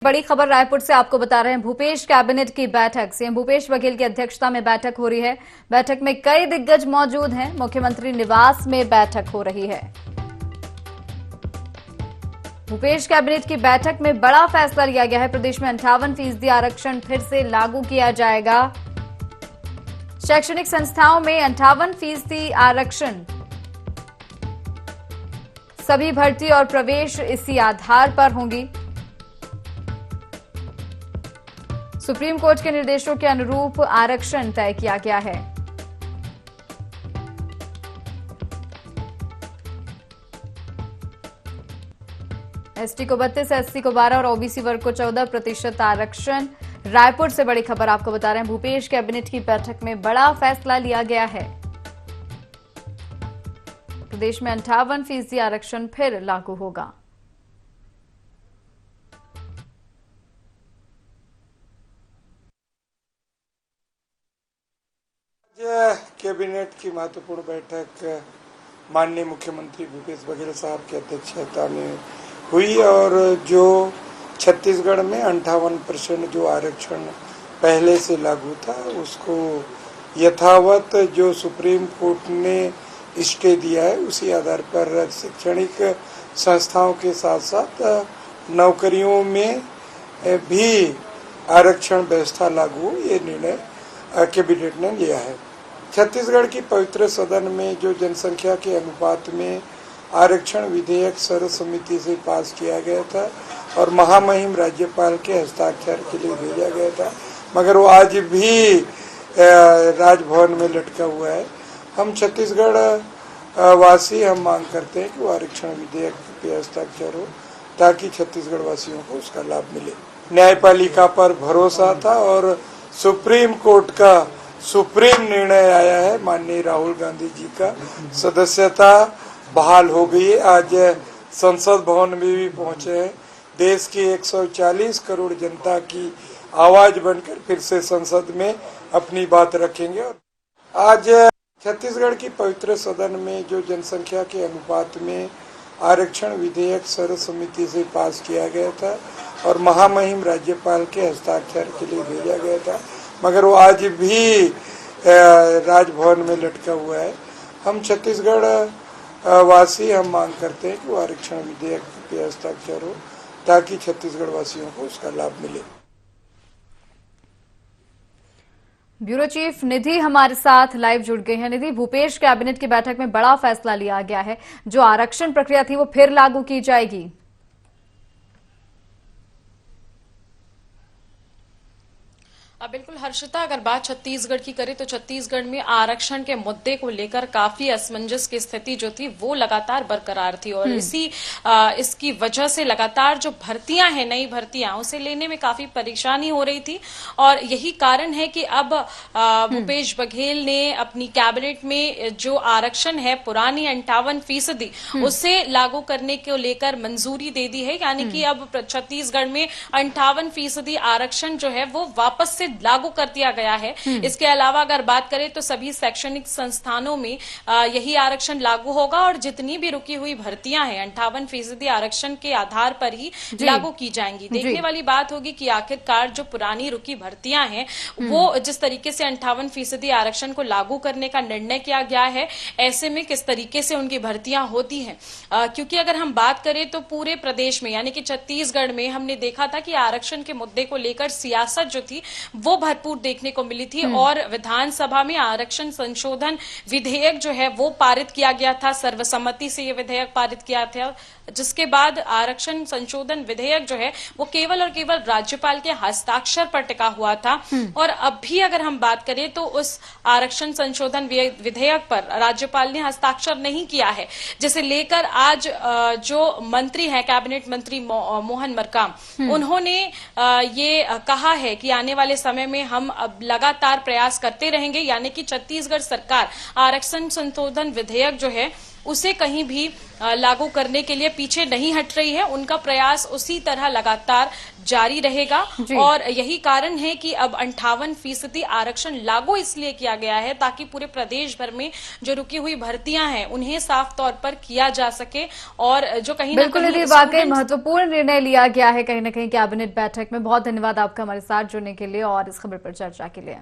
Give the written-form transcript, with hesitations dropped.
बड़ी खबर रायपुर से आपको बता रहे हैं। भूपेश कैबिनेट की बैठक, सीएम भूपेश बघेल की अध्यक्षता में बैठक हो रही है। बैठक में कई दिग्गज मौजूद हैं। मुख्यमंत्री निवास में बैठक हो रही है। भूपेश कैबिनेट की बैठक में बड़ा फैसला लिया गया है। प्रदेश में 58% आरक्षण फिर से लागू किया जाएगा। शैक्षणिक संस्थाओं में 58% आरक्षण, सभी भर्ती और प्रवेश इसी आधार पर होंगी। सुप्रीम कोर्ट के निर्देशों के अनुरूप आरक्षण तय किया गया है। एसटी को 32, एससी को 12 और ओबीसी वर्ग को 14% आरक्षण। रायपुर से बड़ी खबर आपको बता रहे हैं। भूपेश कैबिनेट की बैठक में बड़ा फैसला लिया गया है। प्रदेश में 58% आरक्षण फिर लागू होगा। कैबिनेट की महत्वपूर्ण बैठक माननीय मुख्यमंत्री भूपेश बघेल साहब की अध्यक्षता में हुई और जो छत्तीसगढ़ में 58% जो आरक्षण पहले से लागू था उसको यथावत जो सुप्रीम कोर्ट ने स्टे दिया है उसी आधार पर शैक्षणिक संस्थाओं के साथ साथ नौकरियों में भी आरक्षण व्यवस्था लागू, ये निर्णय कैबिनेट ने लिया है। छत्तीसगढ़ की पवित्र सदन में जो जनसंख्या के अनुपात में आरक्षण विधेयक सर्वसम्मति से पास किया गया था और महामहिम राज्यपाल के हस्ताक्षर के लिए भेजा गया था, मगर वो आज भी राजभवन में लटका हुआ है। हम छत्तीसगढ़ वासी हम मांग करते हैं कि वो आरक्षण विधेयक पे हस्ताक्षर हो ताकि छत्तीसगढ़ वासियों को उसका लाभ मिले। न्यायपालिका पर भरोसा था और सुप्रीम कोर्ट का सुप्रीम निर्णय आया है। माननीय राहुल गांधी जी का सदस्यता बहाल हो गई है। आज संसद भवन में भी पहुंचे हैं। देश की 140 करोड़ जनता की आवाज बनकर फिर से संसद में अपनी बात रखेंगे। आज छत्तीसगढ़ की पवित्र सदन में जो जनसंख्या के अनुपात में आरक्षण विधेयक सर्वसम्मति से पास किया गया था और महामहिम राज्यपाल के हस्ताक्षर के लिए भेजा गया था, मगर वो आज भी राजभवन में लटका हुआ है। हम छत्तीसगढ़ वासी हम मांग करते हैं कि वो आरक्षण विधेयक पे हस्ताक्षर हो ताकि छत्तीसगढ़ वासियों को उसका लाभ मिले। ब्यूरो चीफ निधि हमारे साथ लाइव जुड़ गए हैं। निधि, भूपेश कैबिनेट की बैठक में बड़ा फैसला लिया गया है। जो आरक्षण प्रक्रिया थी वो फिर लागू की जाएगी। बिल्कुल हर्षिता, अगर बात छत्तीसगढ़ की करें तो छत्तीसगढ़ में आरक्षण के मुद्दे को लेकर काफी असमंजस की स्थिति जो थी वो लगातार बरकरार थी और इसकी वजह से लगातार जो भर्तियां हैं, नई भर्तियां, उसे लेने में काफी परेशानी हो रही थी और यही कारण है कि अब भूपेश बघेल ने अपनी कैबिनेट में जो आरक्षण है पुरानी 58% उसे लागू करने को लेकर मंजूरी दे दी है। यानी कि अब छत्तीसगढ़ में 58% आरक्षण जो है वो वापस से लागू कर दिया गया है। इसके अलावा अगर बात करें तो सभी शैक्षणिक संस्थानों में यही आरक्षण लागू होगा और जितनी भी रुकी हुई भर्तियां हैं 58% आरक्षण के आधार पर ही लागू की जाएंगी। देखने वाली बात होगी कि आखिरकार जो पुरानी रुकी भर्तियां हैं वो जिस तरीके से 58% आरक्षण को लागू करने का निर्णय किया गया है, ऐसे में किस तरीके से उनकी भर्तियां होती हैं। क्योंकि अगर हम बात करें तो पूरे प्रदेश में यानी कि छत्तीसगढ़ में हमने देखा था कि आरक्षण के मुद्दे को लेकर सियासत जो थी वो भरपूर देखने को मिली थी और विधानसभा में आरक्षण संशोधन विधेयक जो है वो पारित किया गया था। सर्वसम्मति से ये विधेयक पारित किया था, जिसके बाद आरक्षण संशोधन विधेयक जो है वो केवल और केवल राज्यपाल के हस्ताक्षर पर टिका हुआ था। और अब भी अगर हम बात करें तो उस आरक्षण संशोधन विधेयक पर राज्यपाल ने हस्ताक्षर नहीं किया है, जिसे लेकर आज जो मंत्री हैं, कैबिनेट मंत्री मोहन मरकाम, उन्होंने ये कहा है कि आने वाले समय में हम अब लगातार प्रयास करते रहेंगे। यानी कि छत्तीसगढ़ सरकार आरक्षण संशोधन विधेयक जो है उसे कहीं भी लागू करने के लिए पीछे नहीं हट रही है। उनका प्रयास उसी तरह लगातार जारी रहेगा और यही कारण है कि अब 58% आरक्षण लागू इसलिए किया गया है ताकि पूरे प्रदेश भर में जो रुकी हुई भर्तियां हैं उन्हें साफ तौर पर किया जा सके और जो कहीं ना बिल्कुल कहीं वाकई महत्वपूर्ण निर्णय लिया गया है कहीं ना कहीं कैबिनेट बैठक में। बहुत धन्यवाद आपका हमारे साथ जुड़ने के लिए और इस खबर पर चर्चा के लिए।